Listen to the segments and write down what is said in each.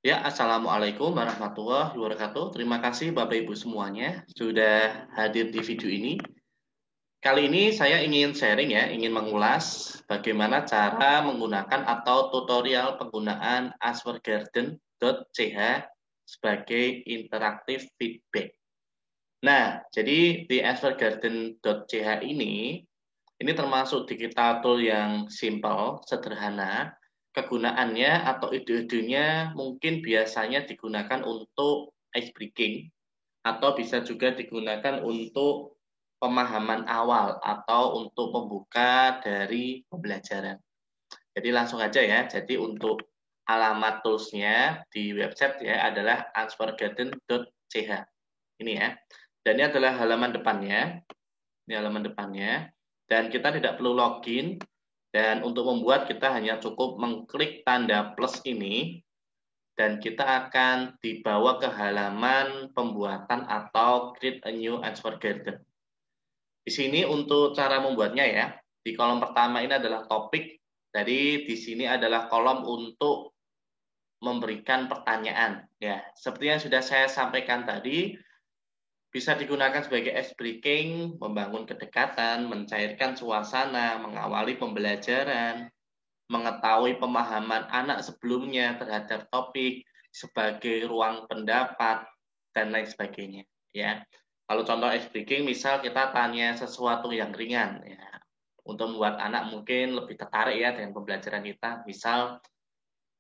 Ya, Assalamualaikum warahmatullahi wabarakatuh. Terima kasih Bapak Ibu semuanya sudah hadir di video ini. Kali ini saya ingin sharing ya, ingin mengulas bagaimana cara menggunakan atau tutorial penggunaan answergarden.ch sebagai interaktif feedback. Nah, jadi di answergarden.ch ini termasuk digital tool yang simple, sederhana. Kegunaannya atau ide-idenya mungkin biasanya digunakan untuk ice breaking atau bisa juga digunakan untuk pemahaman awal atau untuk pembuka dari pembelajaran. Jadi langsung aja ya. Jadi untuk alamat toolsnya di website ya adalah answergarden.ch. Ini ya. Dan ini adalah halaman depannya. Ini halaman depannya. Dan kita tidak perlu login. Dan untuk membuat kita hanya cukup mengklik tanda plus ini. Dan kita akan dibawa ke halaman pembuatan atau create a new answergarden. Di sini untuk cara membuatnya ya. Di kolom pertama ini adalah topik. Jadi di sini adalah kolom untuk memberikan pertanyaan. Ya, seperti yang sudah saya sampaikan tadi, bisa digunakan sebagai ice breaking, membangun kedekatan, mencairkan suasana, mengawali pembelajaran, mengetahui pemahaman anak sebelumnya terhadap topik, sebagai ruang pendapat, dan lain sebagainya. Ya, kalau contoh ice breaking, misal kita tanya sesuatu yang ringan, ya, untuk membuat anak mungkin lebih tertarik ya dengan pembelajaran kita. Misal,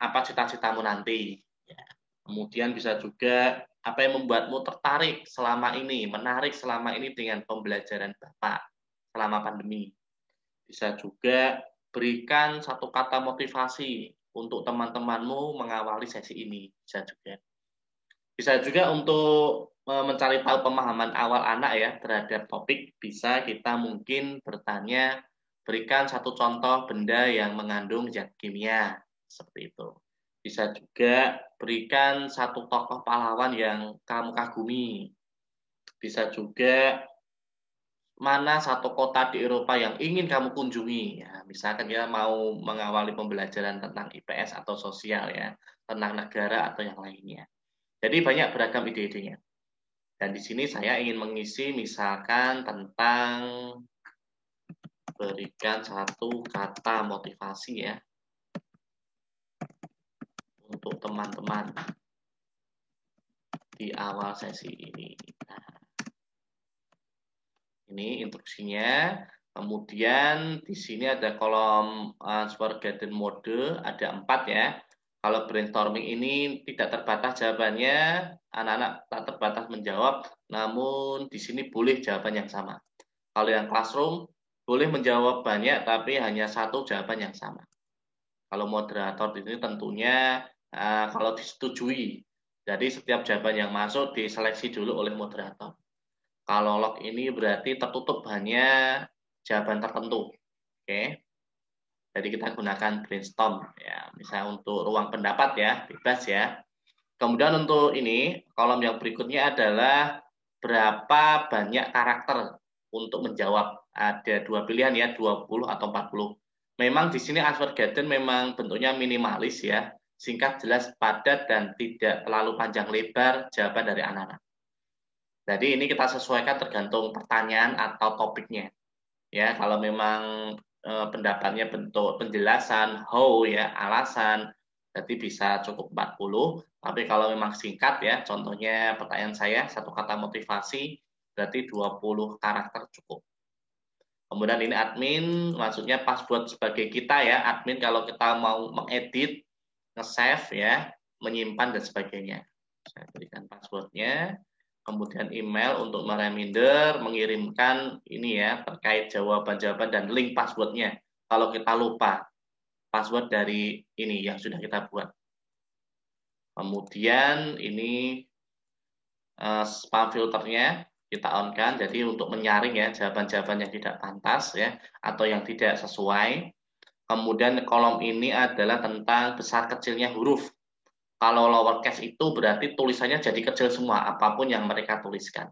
apa cita-citamu nanti? Ya. Kemudian bisa juga apa yang membuatmu tertarik selama ini, menarik selama ini dengan pembelajaran Bapak selama pandemi. Bisa juga berikan satu kata motivasi untuk teman-temanmu mengawali sesi ini. Bisa juga. Bisa juga untuk mencari tahu pemahaman awal anak ya terhadap topik, bisa kita mungkin bertanya, berikan satu contoh benda yang mengandung zat kimia, seperti itu. Bisa juga berikan satu tokoh pahlawan yang kamu kagumi. Bisa juga mana satu kota di Eropa yang ingin kamu kunjungi. Ya, misalkan kita mau mengawali pembelajaran tentang IPS atau sosial ya, tentang negara atau yang lainnya. Jadi banyak beragam ide-idenya. Dan di sini saya ingin mengisi misalkan tentang berikan satu kata motivasi ya untuk teman-teman di awal sesi ini. Nah, ini instruksinya. Kemudian di sini ada kolom answergarden mode, ada 4 ya. Kalau brainstorming ini tidak terbatas jawabannya, anak-anak tak terbatas menjawab, namun di sini boleh jawaban yang sama. Kalau yang classroom, boleh menjawab banyak, tapi hanya satu jawaban yang sama. Kalau moderator di sini tentunya kalau disetujui. Jadi setiap jawaban yang masuk diseleksi dulu oleh moderator. Kalau log ini berarti tertutup hanya jawaban tertentu. Oke. Jadi kita gunakan brainstorm ya. Misalnya untuk ruang pendapat ya, bebas ya. Kemudian untuk ini, kolom yang berikutnya adalah berapa banyak karakter untuk menjawab. Ada dua pilihan ya, 20 atau 40. Memang di sini answergarden memang bentuknya minimalis ya, singkat, jelas, padat, dan tidak terlalu panjang lebar jawaban dari anak-anak. Jadi ini kita sesuaikan tergantung pertanyaan atau topiknya. Ya, kalau memang pendapatnya bentuk penjelasan, how ya, alasan, berarti bisa cukup 40. Tapi kalau memang singkat ya, contohnya pertanyaan saya, satu kata motivasi, berarti 20 karakter cukup. Kemudian ini admin, maksudnya password sebagai kita ya, admin kalau kita mau mengedit, nge-save ya, menyimpan dan sebagainya. Saya berikan passwordnya. Kemudian email untuk mereminder, mengirimkan ini ya, terkait jawaban-jawaban dan link passwordnya. Kalau kita lupa password dari ini yang sudah kita buat. Kemudian ini spam filternya kita on-kan, jadi untuk menyaring ya jawaban-jawaban yang tidak pantas ya, atau yang tidak sesuai. Kemudian kolom ini adalah tentang besar kecilnya huruf. Kalau lowercase itu berarti tulisannya jadi kecil semua, apapun yang mereka tuliskan.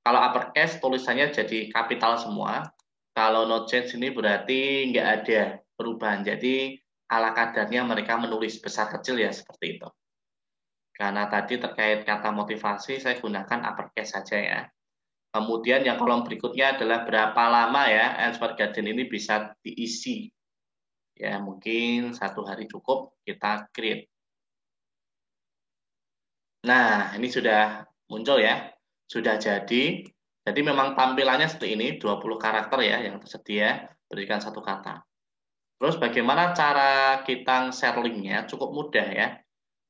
Kalau uppercase tulisannya jadi kapital semua. Kalau no change ini berarti nggak ada perubahan. Jadi ala kadarnya mereka menulis besar kecil ya seperti itu. Karena tadi terkait kata motivasi, saya gunakan uppercase saja ya. Kemudian yang kolom berikutnya adalah berapa lama ya Answer Garden ini bisa diisi. Ya, mungkin 1 hari cukup, kita create. Nah, ini sudah muncul ya. Sudah jadi. Jadi memang tampilannya seperti ini, 20 karakter ya yang tersedia, berikan 1 kata. Terus bagaimana cara kita share linknya? Cukup mudah ya.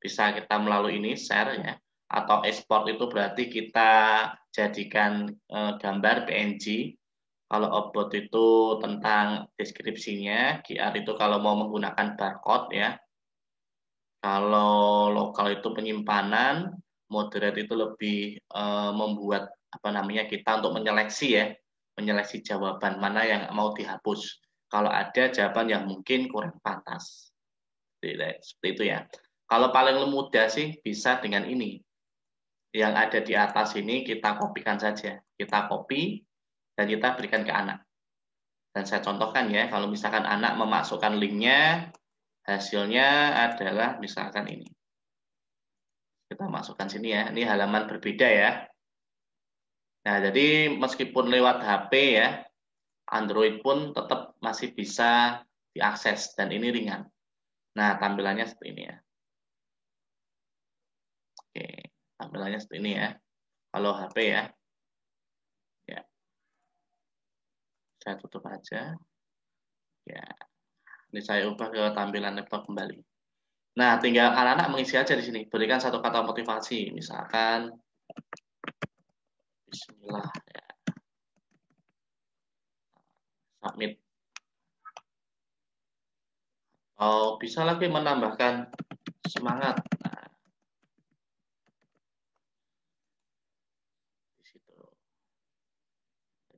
Bisa kita melalui ini share ya. Atau export itu berarti kita jadikan gambar PNG. Kalau upload itu tentang deskripsinya, QR itu kalau mau menggunakan barcode ya. Kalau lokal itu penyimpanan, moderate itu lebih membuat kita untuk menyeleksi ya, menyeleksi jawaban mana yang mau dihapus. Kalau ada jawaban yang mungkin kurang pantas, seperti itu ya. Kalau paling mudah sih bisa dengan ini, yang ada di atas ini kita kopikan saja, kita copy dan kita berikan ke anak. Dan saya contohkan ya, kalau misalkan anak memasukkan linknya, hasilnya adalah misalkan ini. Kita masukkan sini ya, ini halaman berbeda ya. Nah, jadi meskipun lewat HP ya, Android pun tetap masih bisa diakses dan ini ringan. Nah, tampilannya seperti ini ya. Oke, tampilannya seperti ini ya. Kalau HP ya. Ya. Saya tutup aja. Ya. Ini saya ubah ke tampilan laptop kembali. Nah, tinggal anak-anak mengisi aja di sini. Berikan 1 kata motivasi, misalkan Bismillah ya. Submit. Oh, bisa lagi menambahkan semangat. Nah, di situ.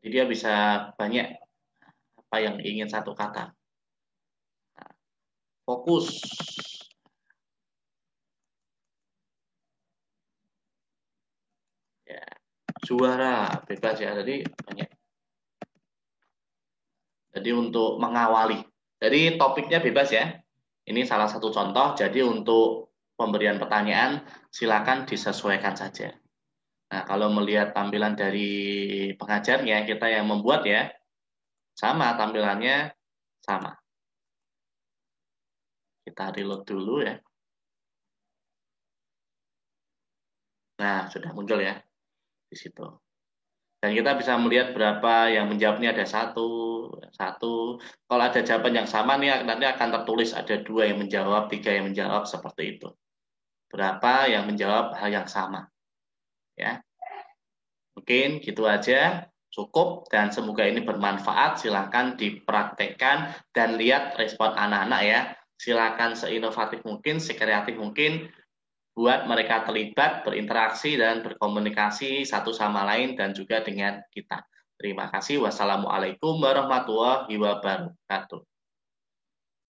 Jadi dia bisa banyak apa yang ingin 1 kata. Nah, fokus. Ya, juara bebas ya. Jadi banyak. Jadi untuk mengawali. Jadi topiknya bebas ya. Ini salah satu contoh. Jadi untuk pemberian pertanyaan silakan disesuaikan saja. Nah, kalau melihat tampilan dari pengajarnya, kita yang membuat ya, sama tampilannya sama. Kita reload dulu ya. Nah, sudah muncul ya di situ. Dan kita bisa melihat berapa yang menjawabnya ada satu. Kalau ada jawaban yang sama nih nanti akan tertulis ada 2 yang menjawab, 3 yang menjawab seperti itu. Berapa yang menjawab hal yang sama. Ya. Mungkin gitu aja. Cukup dan semoga ini bermanfaat. Silahkan dipraktekkan dan lihat respon anak-anak ya. Silakan seinovatif mungkin, sekreatif mungkin buat mereka terlibat, berinteraksi dan berkomunikasi satu sama lain dan juga dengan kita. Terima kasih. Wassalamualaikum warahmatullahi wabarakatuh.